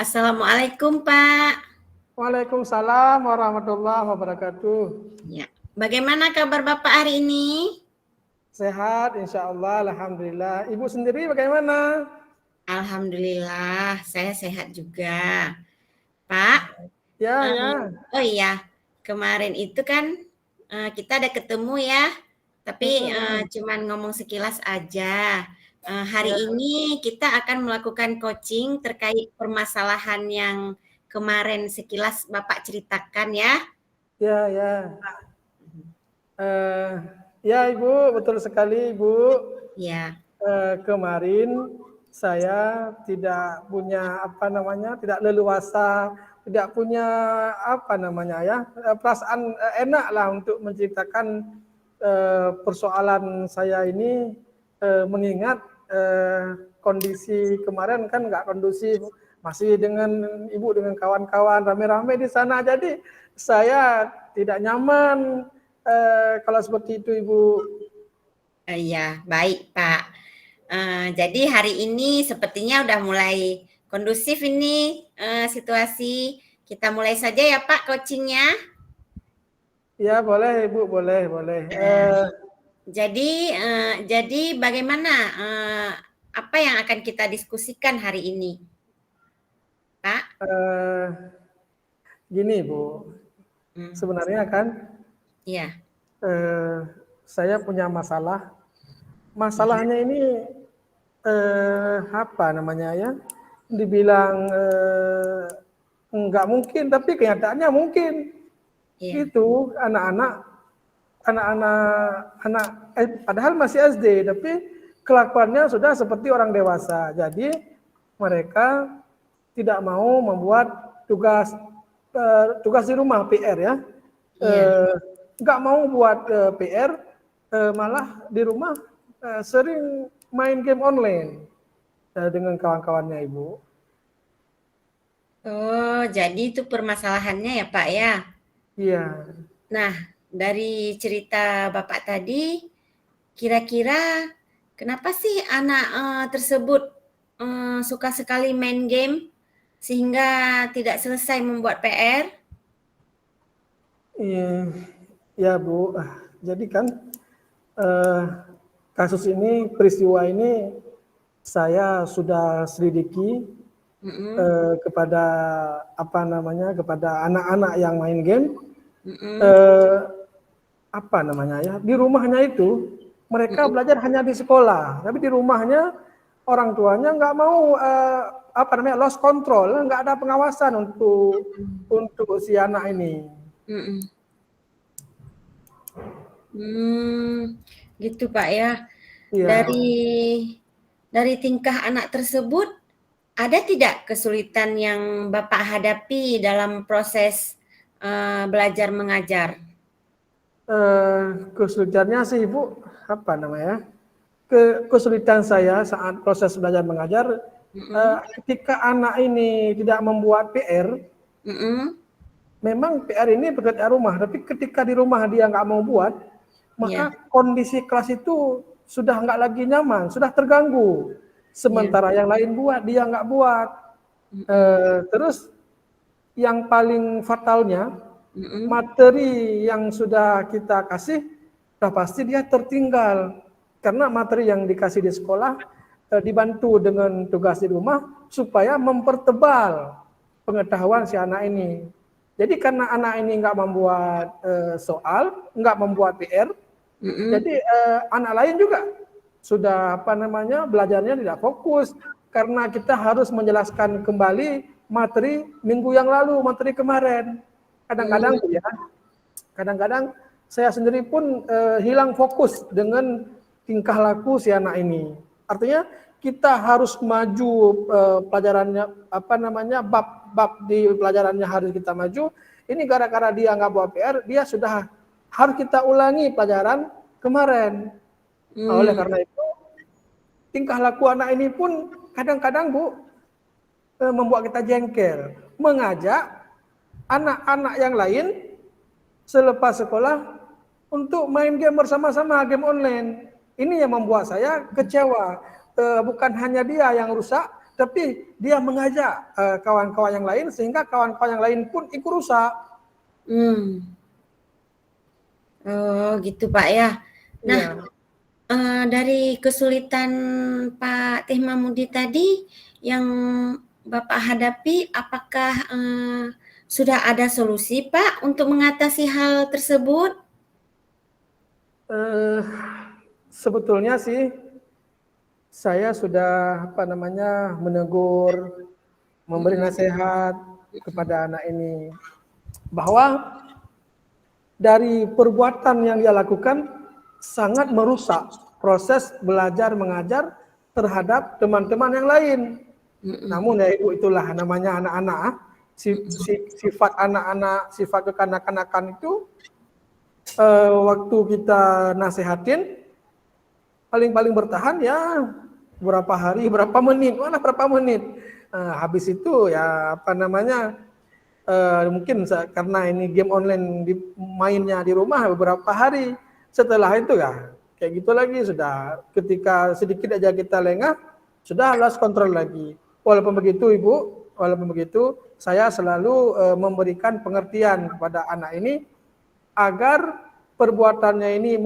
Assalamualaikum, Pak. Waalaikumsalam warahmatullahi wabarakatuh. Ya. Bagaimana kabar Bapak hari ini? Sehat, insya Allah, alhamdulillah. Ibu sendiri bagaimana? Alhamdulillah, saya sehat juga. Pak, Ya, eh, ya. oh iya, kemarin itu kan kita ada ketemu ya, tapi cuman ngomong sekilas aja. Hari Ya, ini kita akan melakukan coaching terkait permasalahan yang kemarin sekilas Bapak ceritakan ya. ya, ya. Eh, ya, Ibu, betul sekali, Ibu. Ya. Kemarin saya tidak punya tidak leluasa, tidak punya perasaan enak lah untuk menceritakan persoalan saya ini, mengingat kondisi kemarin kan nggak kondusif, masih dengan ibu dengan kawan-kawan rame-rame di sana, jadi saya tidak nyaman kalau seperti itu, Ibu. Iya, baik Pak. Jadi hari ini sepertinya udah mulai kondusif ini situasi. Kita mulai saja ya Pak coachingnya. Ya, boleh, Ibu, boleh, boleh. Jadi bagaimana apa yang akan kita diskusikan hari ini, Pak? Eh, Gini, Bu, sebenarnya kan Iya. eh, saya punya masalah. Masalahnya ini apa namanya ya? Dibilang nggak mungkin, tapi kenyataannya mungkin. Iya. Itu anak-anak padahal masih SD, tapi kelakuannya sudah seperti orang dewasa. Jadi mereka tidak mau membuat tugas di rumah, PR ya. Iya. Nggak mau buat PR, malah di rumah sering main game online dengan kawan-kawannya, Ibu. Oh, jadi itu permasalahannya ya Pak ya. Iya. Nah, dari cerita Bapak tadi, kira-kira kenapa sih anak tersebut suka sekali main game sehingga tidak selesai membuat PR? Iya, ya Bu. Jadi kan eh, kasus ini, peristiwa ini saya sudah selidiki kepada kepada anak-anak yang main game. Eh, Di rumahnya itu mereka belajar hanya di sekolah, tapi di rumahnya orang tuanya nggak mau lost control, nggak ada pengawasan untuk si anak ini. Mm-mm. Gitu Pak ya. Iya. Dari tingkah anak tersebut, ada tidak kesulitan yang Bapak hadapi dalam proses belajar mengajar? Kesulitannya sih Ibu, apa namanya? Kesulitan saya saat proses belajar mengajar, ketika anak ini tidak membuat PR, Mm-mm. memang PR ini pekerjaan rumah, tapi ketika di rumah dia nggak mau buat, Ya, maka kondisi kelas itu sudah nggak lagi nyaman, sudah terganggu. ya. Sementara yang lain buat, dia nggak buat. Terus yang paling fatalnya, Mm-mm. materi yang sudah kita kasih, sudah pasti dia tertinggal. Karena materi yang dikasih di sekolah dibantu dengan tugas di rumah supaya mempertebal pengetahuan si anak ini. Jadi karena anak ini nggak membuat soal, nggak membuat PR, Mm-mm. jadi anak lain juga sudah belajarnya tidak fokus karena kita harus menjelaskan kembali materi minggu yang lalu, materi kemarin. Kadang-kadang tuh ya, kadang-kadang saya sendiri pun hilang fokus dengan tingkah laku si anak ini. Artinya kita harus maju pelajarannya bab-bab di pelajarannya harus kita maju. Ini gara-gara dia nggak buat PR, dia sudah harus kita ulangi pelajaran kemarin. Nah, oleh karena itu tingkah laku anak ini pun kadang-kadang Bu membuat kita jengkel, mengajak anak-anak yang lain selepas sekolah untuk main game bersama-sama, game online. Ini yang membuat saya kecewa. Bukan hanya dia yang rusak, tapi dia mengajak kawan-kawan yang lain sehingga kawan-kawan yang lain pun ikut rusak. Oh gitu Pak ya. Nah, Iya. dari kesulitan Pak Teh Mamudi tadi yang Bapak hadapi, apakah sudah ada solusi Pak untuk mengatasi hal tersebut? Sebetulnya sih saya sudah menegur, memberi nasihat kepada anak ini bahwa dari perbuatan yang dia lakukan sangat merusak proses belajar mengajar terhadap teman-teman yang lain. Namun ya itulah namanya anak-anak, sifat anak-anak, sifat kekanak-kanakan itu waktu kita nasihatin paling bertahan ya berapa hari, berapa menit, berapa menit. Habis itu ya mungkin karena ini game online mainnya di rumah beberapa hari. Setelah itu ya kayak gitu lagi, sudah ketika sedikit aja kita lengah sudah lost control lagi. Walaupun begitu Ibu, walaupun begitu saya selalu memberikan pengertian kepada anak ini agar perbuatannya ini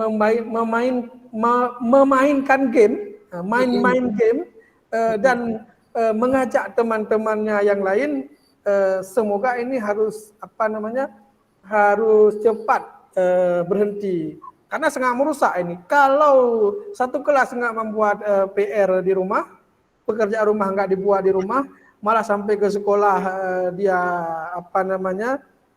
memainkan game, main game dan mengajak teman-temannya yang lain, semoga ini harus harus cepat berhenti karena sangat merusak ini. Kalau satu kelas nggak membuat PR di rumah, pekerjaan rumah nggak dibuat di rumah, malah sampai ke sekolah dia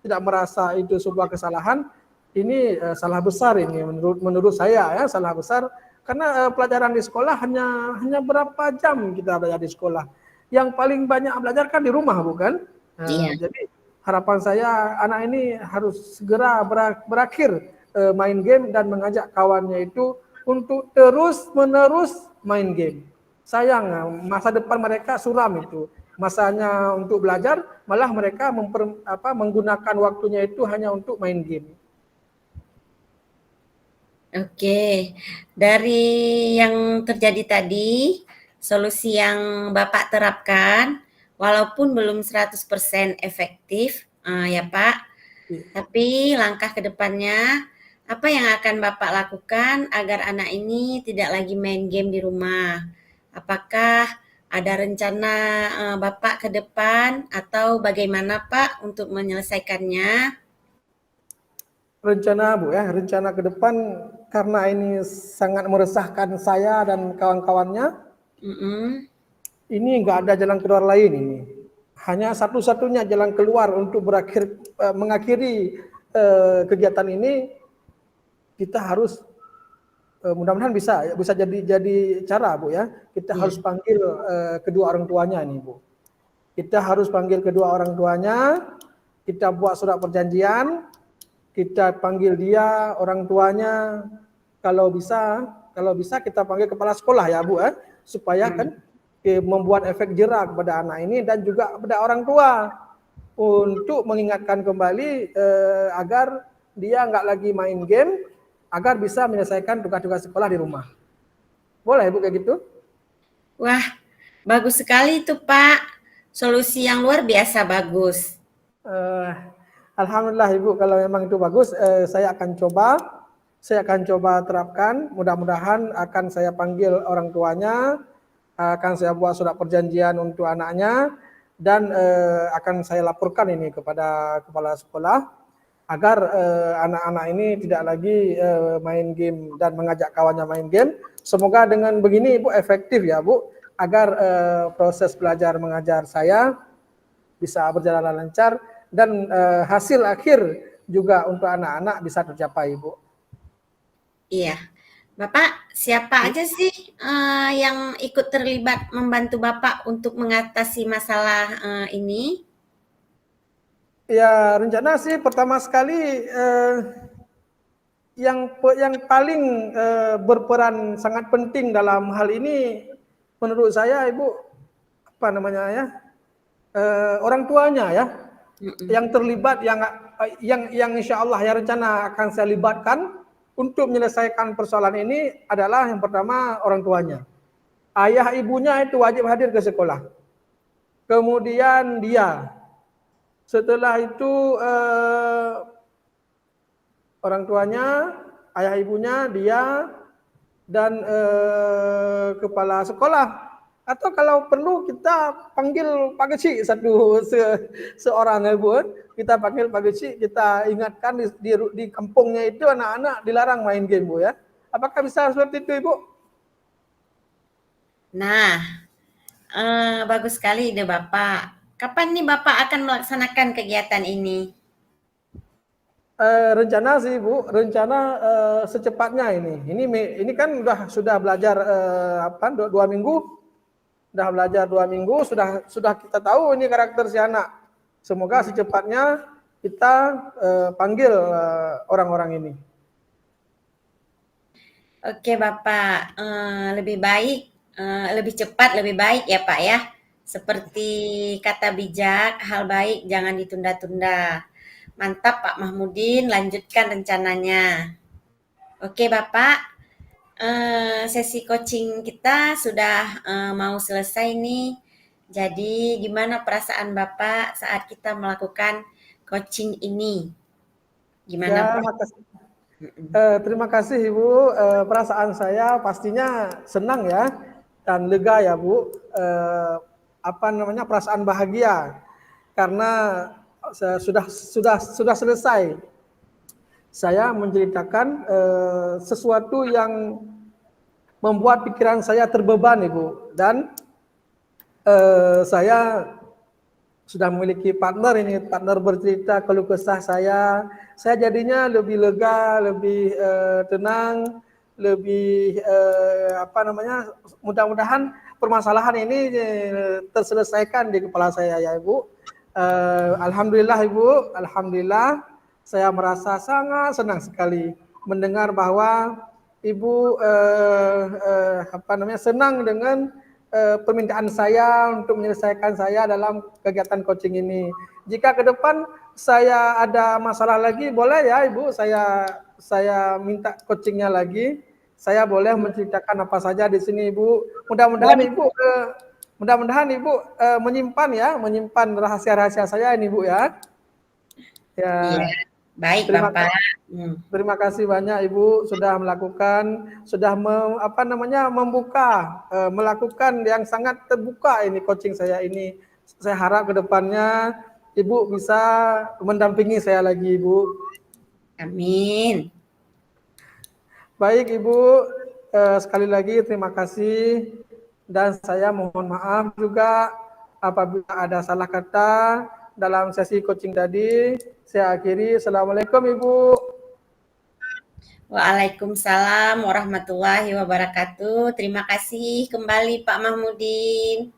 tidak merasa itu sebuah kesalahan. Ini salah besar ini menurut saya ya, salah besar karena pelajaran di sekolah hanya berapa jam kita belajar di sekolah. Yang paling banyak belajar kan di rumah, bukan? Iya. Jadi harapan saya anak ini harus segera berakhir main game dan mengajak kawannya itu untuk terus-menerus main game. Sayang, masa depan mereka suram itu. Masanya untuk belajar, malah mereka menggunakan waktunya itu hanya untuk main game. Oke, dari yang terjadi tadi, solusi yang Bapak terapkan, walaupun belum 100% efektif, ya Pak, tapi langkah ke depannya, apa yang akan Bapak lakukan agar anak ini tidak lagi main game di rumah? Apakah ada rencana Bapak ke depan atau bagaimana Pak untuk menyelesaikannya? Rencana ke depan karena ini sangat meresahkan saya dan kawan-kawannya. Ini nggak ada jalan keluar lain ini. Hanya satu-satunya jalan keluar untuk mengakhiri kegiatan ini, kita harus mudah-mudahan bisa jadi cara Bu ya. Kita harus panggil kedua orang tuanya ini Bu. Kita harus panggil kedua orang tuanya, kita buat surat perjanjian, kita panggil dia orang tuanya, kalau bisa kita panggil kepala sekolah ya Bu ya, supaya kan membuat efek jera kepada anak ini dan juga kepada orang tua untuk mengingatkan kembali agar dia nggak lagi main game, agar bisa menyelesaikan tugas-tugas sekolah di rumah. Boleh Bu kayak gitu? Wah, bagus sekali itu Pak. Solusi yang luar biasa bagus. Alhamdulillah Ibu, kalau memang itu bagus, saya akan coba terapkan. Mudah-mudahan akan saya panggil orang tuanya, akan saya buat surat perjanjian untuk anaknya, dan akan saya laporkan ini kepada kepala sekolah agar anak-anak ini tidak lagi main game dan mengajak kawannya main game. Semoga dengan begini Ibu efektif ya Bu, agar proses belajar mengajar saya bisa berjalan lancar dan hasil akhir juga untuk anak-anak bisa tercapai, Bu. Iya, Bapak siapa aja sih yang ikut terlibat membantu Bapak untuk mengatasi masalah ini? Ya, rencana sih pertama sekali yang paling berperan sangat penting dalam hal ini menurut saya Ibu orang tuanya ya. Yang terlibat yang insya Allah ya rencana akan saya libatkan untuk menyelesaikan persoalan ini adalah yang pertama orang tuanya. Ayah ibunya itu wajib hadir ke sekolah. kemudian dia. Setelah itu orang tuanya, ayah ibunya, dia, dan kepala sekolah. Atau kalau perlu kita panggil Pak Kecik seorang ibu, kita panggil Pak Kecik, kita ingatkan di kampungnya itu anak-anak dilarang main game, Bu ya. Apakah bisa seperti itu, Ibu? Nah, bagus sekali ide Bapak. Kapan nih Bapak akan melaksanakan kegiatan ini? Rencana sih Bu, rencana secepatnya ini. Ini kan sudah belajar dua minggu, sudah belajar 2 minggu, sudah kita tahu ini karakter si anak. Semoga secepatnya kita panggil orang-orang ini. Oke Bapak, lebih baik, lebih cepat lebih baik ya Pak ya. Seperti kata bijak, hal baik jangan ditunda-tunda. Mantap Pak Mahmudin, lanjutkan rencananya. Oke Bapak, sesi coaching kita sudah mau selesai nih. Jadi gimana perasaan Bapak saat kita melakukan coaching ini? Gimana Ya, Pak? makasih. Terima kasih Ibu. Perasaan saya pastinya senang ya dan lega ya Bu. Perasaan bahagia karena sudah selesai. Saya menceritakan sesuatu yang membuat pikiran saya terbeban Ibu, dan saya sudah memiliki partner bercerita keluh kesah saya jadinya lebih lega, lebih tenang, lebih mudah-mudahan permasalahan ini terselesaikan di kepala saya ya Ibu. Alhamdulillah Ibu, alhamdulillah saya merasa sangat senang sekali mendengar bahwa Ibu senang dengan permintaan saya untuk menyelesaikan saya dalam kegiatan coaching ini. Jika ke depan saya ada masalah lagi, boleh ya Ibu, saya minta coachingnya lagi. Saya boleh menceritakan apa saja di sini Ibu. Mudah-mudahan Ibu menyimpan rahasia-rahasia saya ini Bu ya. Iya, Ya, baik terima Bapak. kasih. Terima kasih banyak Ibu sudah melakukan yang sangat terbuka ini coaching saya ini. Saya harap ke depannya Ibu bisa mendampingi saya lagi Ibu. Amin. Baik Ibu, sekali lagi terima kasih dan saya mohon maaf juga apabila ada salah kata dalam sesi coaching tadi. Saya akhiri. Assalamualaikum Ibu. Waalaikumsalam warahmatullahi wabarakatuh. Terima kasih kembali Pak Mahmudin.